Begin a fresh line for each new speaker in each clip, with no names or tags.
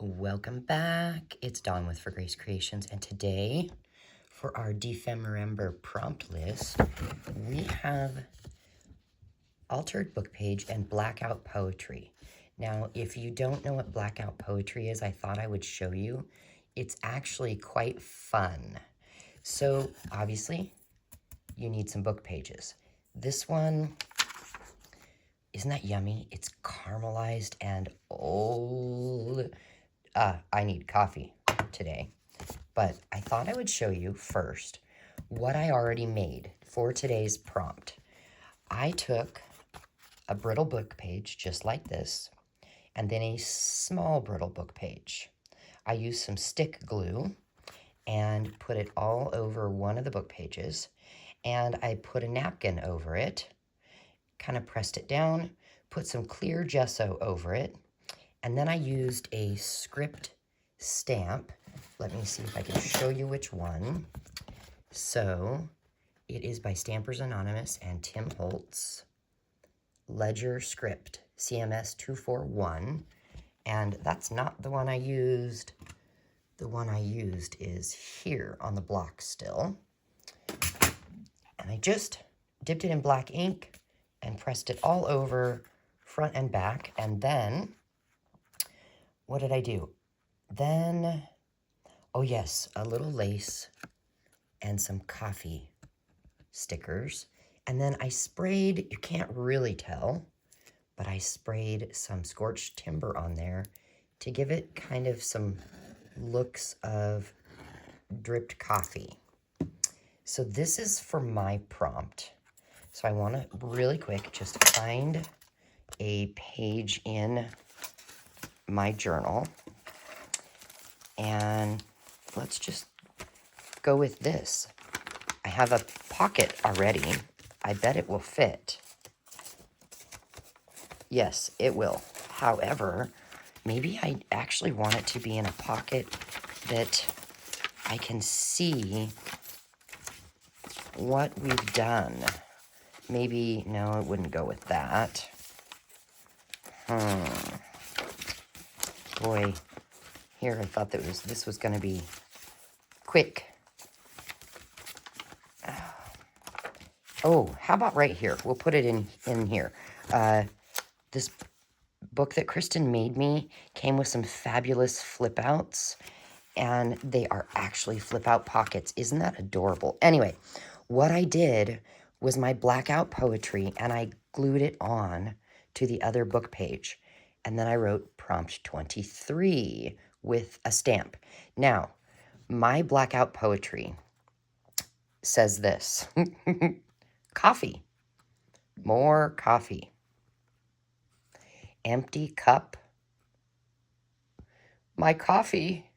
Welcome back. It's Dawn with For Grace Creations, and today for our Defemember prompt list, we have altered book page and blackout poetry. Now, if you don't know what blackout poetry is, I thought I would show you. It's actually quite fun. So, obviously, you need some book pages. This one, isn't that yummy? It's caramelized and old. I need coffee today, but I thought I would show you first what I already made for today's prompt. I took a brittle book page just like this, and then a small brittle book page. I used some stick glue and put it all over one of the book pages, and I put a napkin over it, kind of pressed it down, put some clear gesso over it, and then I used a script stamp. Let me see if I can show you which one. So it is by Stampers Anonymous and Tim Holtz. Ledger Script, CMS 241. And that's not the one I used. The one I used is here on the block still. And I just dipped it in black ink and pressed it all over front and back. And then what did I do? Then, oh yes, a little lace and some coffee stickers. And then I sprayed, you can't really tell, but I sprayed some scorched timber on there to give it kind of some looks of dripped coffee. So this is for my prompt. So I want to really quick just find a page in my journal. And let's just go with this. I have a pocket already. I bet it will fit. Yes, it will. However, maybe I actually want it to be in a pocket that I can see what we've done. Maybe, no, it wouldn't go with that. Boy, here I thought that this was going to be quick. Oh, how about right here? We'll put it in here. This book that Kristen made me came with some fabulous flip outs, and they are actually flip out pockets. Isn't that adorable? Anyway, what I did was my blackout poetry, and I glued it on to the other book page. And then I wrote prompt 23 with a stamp. Now, my blackout poetry says this. Coffee. More coffee. Empty cup. My coffee.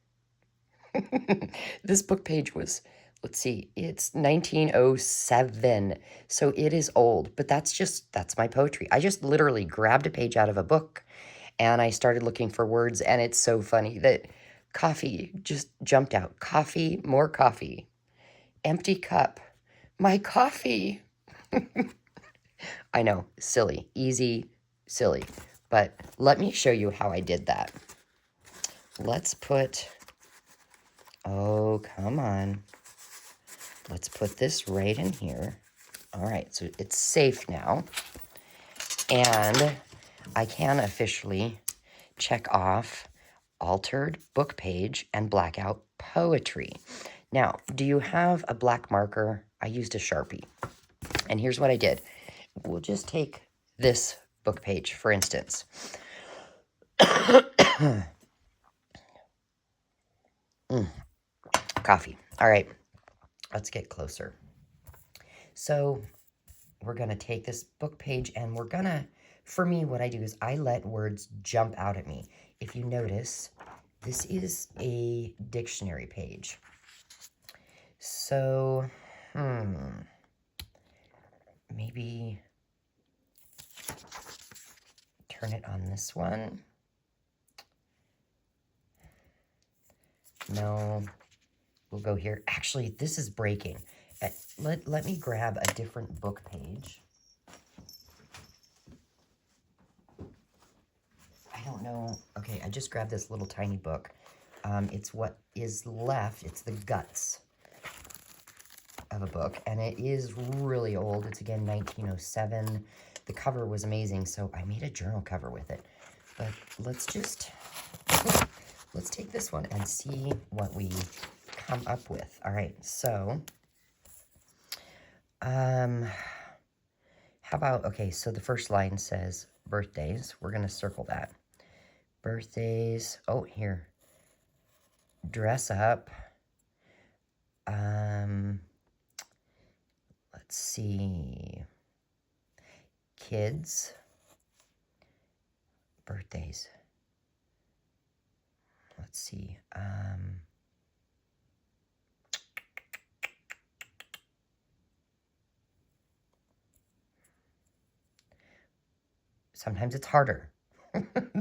This book page was, let's see, it's 1907. So it is old, but that's my poetry. I just literally grabbed a page out of a book and I started looking for words, and it's so funny that coffee just jumped out. Coffee, more coffee. Empty cup. My coffee. I know, silly, easy, silly. But let me show you how I did that. Let's put, oh, come on. Let's put this right in here. All right, so it's safe now. And I can officially check off altered book page and blackout poetry. Now, do you have a black marker? I used a Sharpie. And here's what I did. We'll just take this book page, for instance. Coffee. All right, let's get closer. So we're going to take this book page, and we're going to, for me, what I do is I let words jump out at me. If you notice, this is a dictionary page. So, maybe turn it on this one. No, we'll go here. Actually, this is breaking. Let me grab a different book page. I don't don't know. Okay, I just grabbed this little tiny book. It's what is left. It's the guts of a book, and it is really old. It's, again, 1907. The cover was amazing, so I made a journal cover with it. But let's take this one and see what we come up with. All right, so, how about, okay, so the first line says birthdays. We're going to circle that. Birthdays. Oh, here. Dress up. Let's see. Kids. Birthdays. Let's see. Sometimes it's harder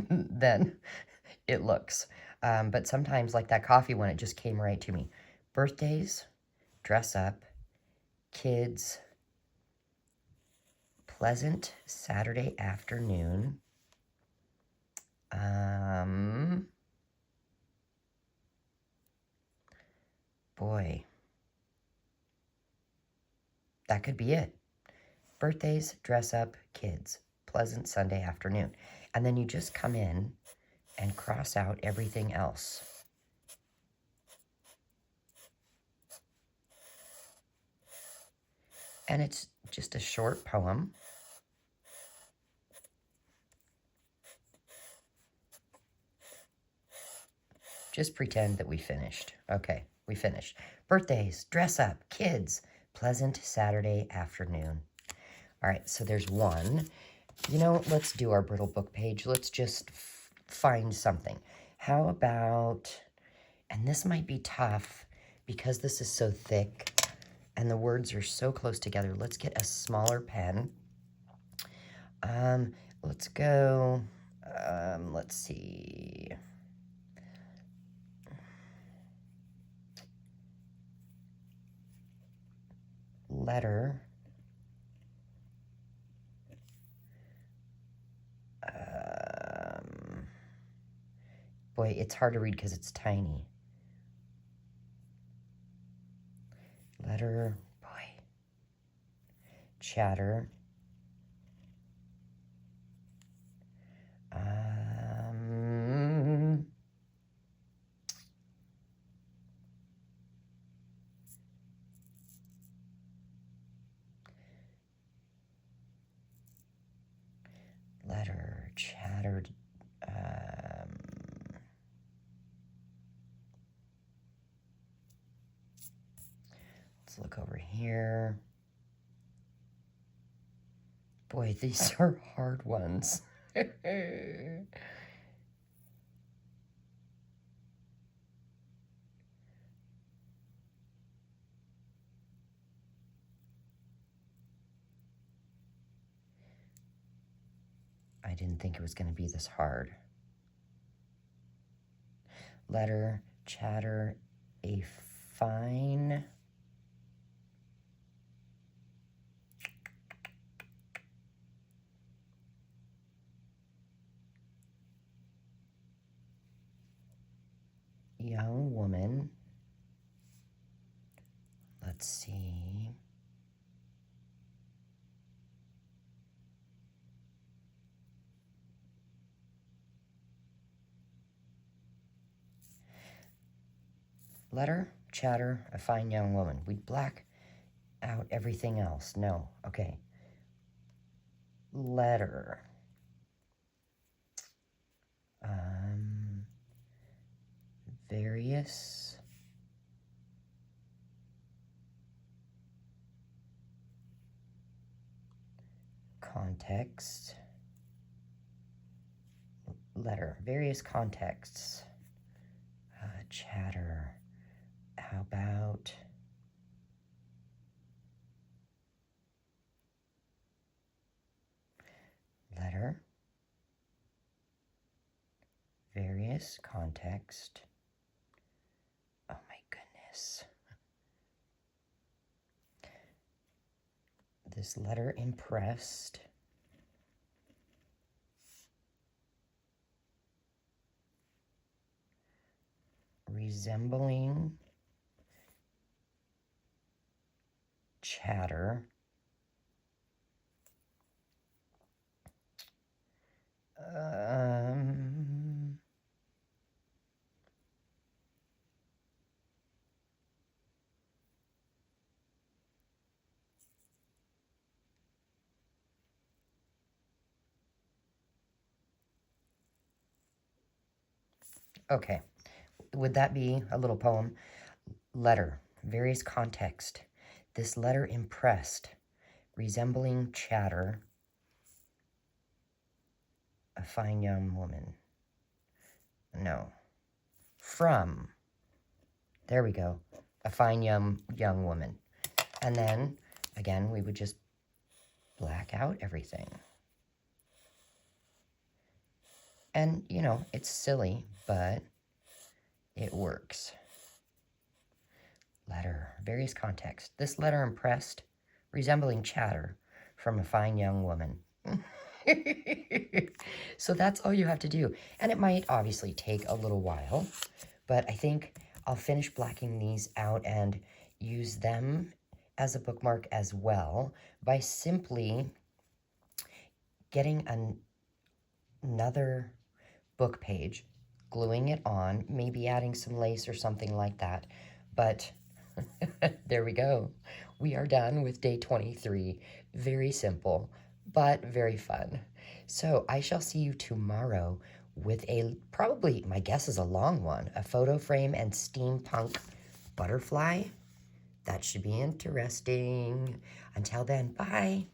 than it looks. But sometimes, like that coffee one, it just came right to me. Birthdays, dress up, kids, pleasant Saturday afternoon. Boy, that could be it. Birthdays, dress up, kids, pleasant Sunday afternoon. And then you just come in and cross out everything else. And it's just a short poem. Just pretend that we finished. Okay, we finished. Birthdays, dress up, kids, pleasant Saturday afternoon. All right, so there's one. You know, let's do our brittle book page. Let's just find something. How about, and this might be tough because this is so thick and the words are so close together. Let's get a smaller pen. Let's go, let's see. Letter. Boy, it's hard to read because it's tiny. Letter, boy. Chatter. Letter, chatter, let's look over here. Boy, these are hard ones. I didn't think it was going to be this hard. Letter, chatter, a fine. Young woman. Let's see. Letter, chatter, a fine young woman. We black out everything else. No. Okay. Letter. Various. Context. Letter. Various contexts. Chatter. How about letter? Various context. Oh my goodness. This letter impressed resembling chatter. Okay, would that be a little poem? Letter, various context. This letter impressed, resembling chatter, a fine young woman. No. From, there we go, a fine young woman. And then, again, we would just black out everything. And, you know, it's silly, but it works. Letter, various context. This letter impressed, resembling chatter from a fine young woman. So that's all you have to do. And it might obviously take a little while, but I think I'll finish blacking these out and use them as a bookmark as well by simply getting another book page, gluing it on, maybe adding some lace or something like that. But there we go. We are done with day 23. Very simple, but very fun. So I shall see you tomorrow with a, probably, my guess is a long one, a photo frame and steampunk butterfly. That should be interesting. Until then, bye.